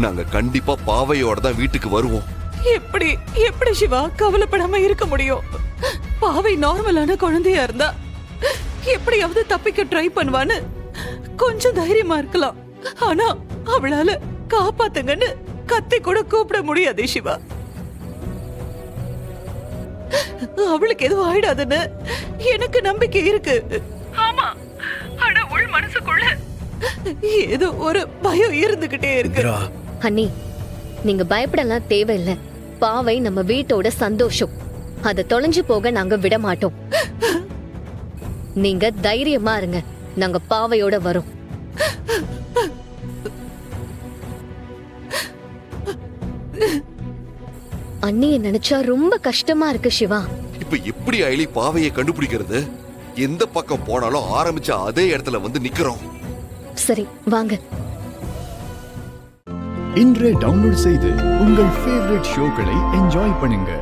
நாங்க கண்டிப்பா பாவையோட தான் வீட்டுக்கு வருவோம். எப்படி எப்படி சிவா கவலைப்படாம இருக்க முடியும்? பாவை நார்மலான குழந்தையா இருந்தா எப்படியாவது தப்பிக்க ட்ரை பண்ணுவான்னு கொஞ்சம் தைரியமா இருக்கலாம். ஆனா அவளால காப்பாத்துங்கன்னு கத்தி கூட கூப்பிட முடியாது சிவா. அவளுக்கு எதுவும் ஆயிடாதுன்னு எனக்கு நம்பிக்கை இருக்கு. ஆமா, ஆனா உள் மனசுக்குள்ள ஏதோ ஒரு பயம் இருந்துகிட்டே இருக்கு. அண்ணி, நீங்க பயப்படலாம் தேவையில்லை. பாவை நம்ம வீட்டோட சந்தோஷம். அத தொலைஞ்சு போக நாங்க விட மாட்டோம். நீங்க தைரியமா இருங்க, நாங்க பாவையோட வரோம். அண்ணிய நினைச்சா ரொம்ப கஷ்டமா இருக்கு சிவா. இப்ப எப்படி அயலி பாவையை கண்டுபிடிக்கிறது? எந்த பக்கம் போனாலும் ஆரம்பிச்ச அதே இடத்துல வந்து நிக்கிறோம். சரி வாங்க. இன்றே டவுன்லோட் செய்து உங்கள் ஃபேவரட் ஷோக்களை என்ஜாய் பண்ணுங்க.